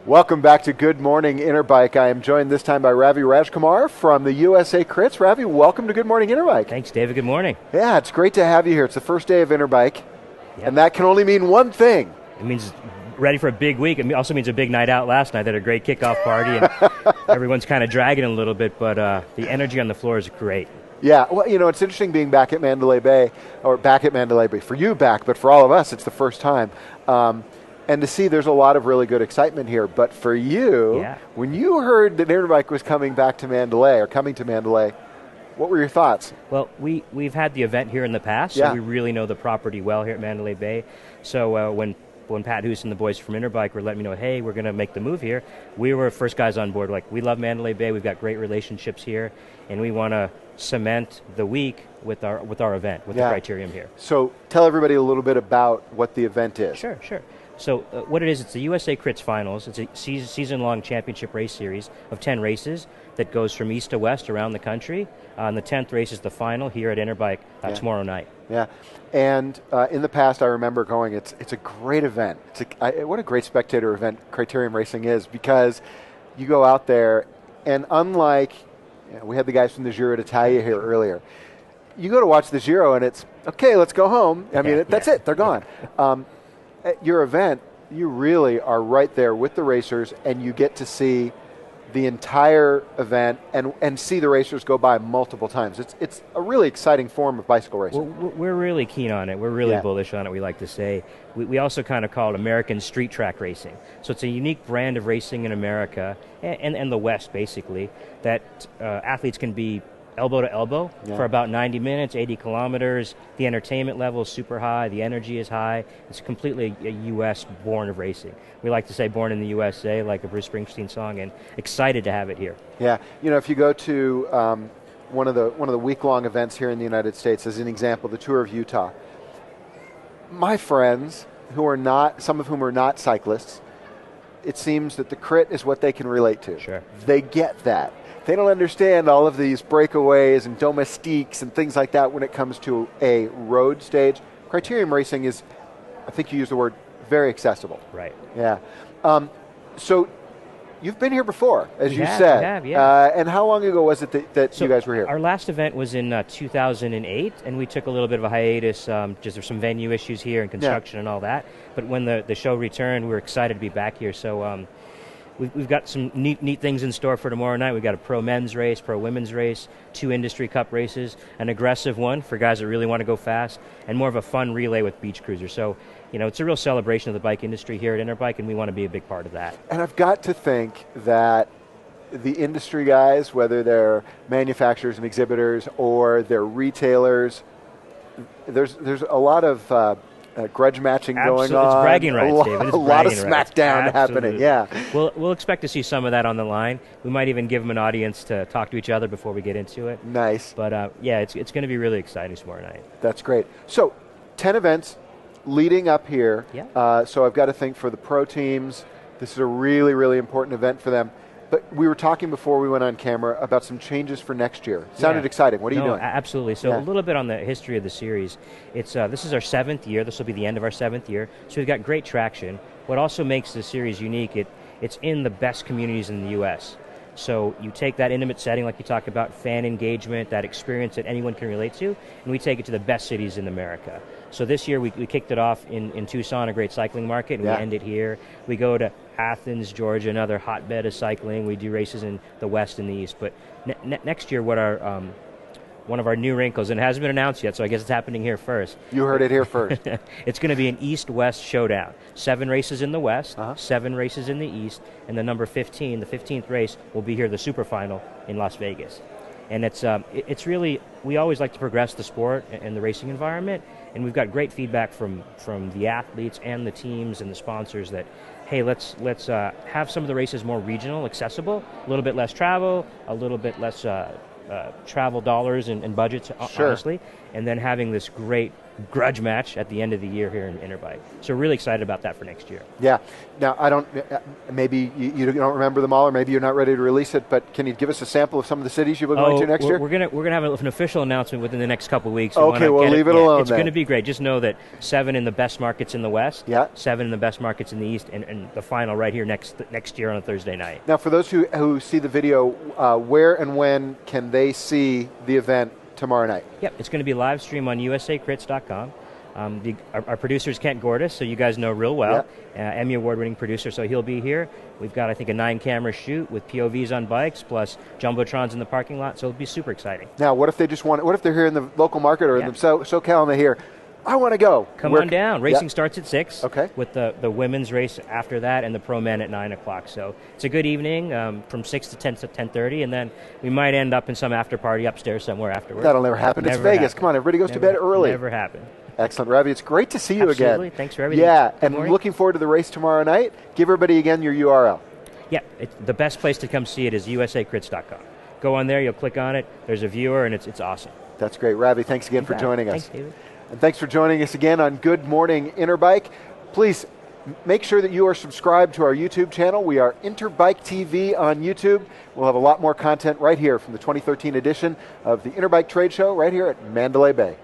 Welcome back to Good Morning Interbike. I am joined this time by Ravi Rajcoomar from the USA CRITS. Ravi, welcome to Good Morning Interbike. Thanks, David. Good morning. Yeah, it's great to have you here. It's the first day of Interbike, Yep. and that can only mean one thing. It means ready for a big week. It also means a big night out last night. They had a great kickoff party, and everyone's kind of dragging a little bit, but the energy on the floor is great. Yeah, well, you know, it's interesting being back at Mandalay Bay, or back at Mandalay Bay. For you back, but for all of us, it's the first time. And to see there's a lot of really good excitement here. But for you, when you heard that Interbike was coming back to Mandalay, or coming to Mandalay, what were your thoughts? Well, we've had the event here in the past, so we really know the property well here at Mandalay Bay. So when Pat Hoos and the boys from Interbike were letting me know, hey, we're going to make the move here, we were first guys on board. Like, we love Mandalay Bay, we've got great relationships here, and we want to cement the week with our event, with the Criterium here. So tell everybody a little bit about what the event is. Sure. So what it is, it's the USA CRITS Finals. It's a season-long championship race series of 10 races that goes from east to west around the country. And the 10th race is the final here at Interbike tomorrow night. Yeah, and in the past I remember going, it's a great event. What a great spectator event Criterium Racing is, because you go out there, and unlike, we had the guys from the Giro d'Italia here earlier, you go to watch the Giro and it's, okay, let's go home. I mean, that's it, they're gone. At your event, you really are right there with the racers, and you get to see the entire event and see the racers go by multiple times. It's a really exciting form of bicycle racing. Well, we're really keen on it. We're really bullish on it, we like to say. We also kind of call it American street track racing. So it's a unique brand of racing in America and the West, basically, that athletes can be elbow to elbow for about 90 minutes, 80 kilometers. The entertainment level is super high. The energy is high. It's completely a U.S. born of racing. We like to say born in the USA, like a Bruce Springsteen song, and excited to have it here. Yeah, you know, if you go to one of the week-long events here in the United States, as an example, the Tour of Utah, my friends, some of whom are not cyclists, it seems that the crit is what they can relate to. Sure. They get that. They don't understand all of these breakaways and domestiques and things like that when it comes to a road stage. Criterium Racing is, I think you used the word, very accessible. Right. Yeah. So you've been here before, as you said. We have, yeah. And how long ago was it that you guys were here? Our last event was in 2008, and we took a little bit of a hiatus. Just there's some venue issues here and construction and all that. But when the show returned, we were excited to be back here. So we've got some neat things in store for tomorrow night. We've got a pro men's race, pro women's race, 2 industry cup races, an aggressive one for guys that really want to go fast, and more of a fun relay with beach cruisers. So, you know, it's a real celebration of the bike industry here at Interbike, and we want to be a big part of that. And I've got to think that the industry guys, whether they're manufacturers and exhibitors or they're retailers, there's a lot of grudge matching going on. It's bragging rights, David. A lot of smackdown happening, We'll expect to see some of that on the line. We might even give them an audience to talk to each other before we get into it. Nice. But it's going to be really exciting tomorrow night. That's great. So, 10 events leading up here. Yeah. So I've got to think for the pro teams, this is a really, really important event for them. But we were talking before we went on camera about some changes for next year. Sounded exciting. What are you doing? Absolutely. So a little bit on the history of the series. It's this is our 7th year. This will be the end of our 7th year. So we've got great traction. What also makes the series unique, it's in the best communities in the U.S. So you take that intimate setting, like you talked about, fan engagement, that experience that anyone can relate to, and we take it to the best cities in America. So this year we kicked it off in Tucson, a great cycling market, and we end it here. We go to Athens, Georgia, another hotbed of cycling. We do races in the west and the east. But next year, what our one of our new wrinkles, and it hasn't been announced yet, so I guess it's happening here first. You heard it here first. It's going to be an east-west showdown. 7 races in the west, 7 races in the east, and the number 15, the 15th race, will be here, the super final in Las Vegas. And it's really, we always like to progress the sport and the racing environment, and we've got great feedback from the athletes and the teams and the sponsors that, hey, let's have some of the races more regional, accessible, a little bit less travel, a little bit less travel dollars and budgets, honestly, and then having this great grudge match at the end of the year here in Interbike. So really excited about that for next year. Yeah. Now, I don't, maybe you don't remember them all, or maybe you're not ready to release it, but can you give us a sample of some of the cities you'll be going to next year? We're gonna have an official announcement within the next couple of weeks. Okay, we'll leave it alone. It's going to be great. Just know that 7 in the best markets in the West, yeah. 7 in the best markets in the East, and the final right here next year on a Thursday night. Now, for those who see the video, where and when can they see the event tomorrow night? Yep, it's going to be live stream on usacrits.com. Our producer is Kent Gordis, so you guys know real well. Yep. Emmy Award-winning producer, so he'll be here. We've got, I think, a 9-camera shoot with POVs on bikes, plus Jumbotrons in the parking lot, so it'll be super exciting. Now, what if they what if they're here in the local market or in the SoCal and they hear, I want to go? Come on down. Racing starts at 6. Okay. With the women's race after that and the pro men at 9 o'clock. So it's a good evening from 6 to 10 to 10:30, and then we might end up in some after party upstairs somewhere afterwards. That'll never happen. It's Vegas. Come on, everybody goes to bed early. Never happen. Excellent, Ravi. It's great to see you again. Absolutely. Thanks for everything. Yeah, and looking forward to the race tomorrow night. Give everybody again your URL. Yeah, the best place to come see it is usacrits.com. Go on there, you'll click on it. There's a viewer, and it's awesome. That's great. Ravi, thanks again for joining us. Thanks, David. And thanks for joining us again on Good Morning Interbike. Please make sure that you are subscribed to our YouTube channel. We are Interbike TV on YouTube. We'll have a lot more content right here from the 2013 edition of the Interbike Trade Show right here at Mandalay Bay.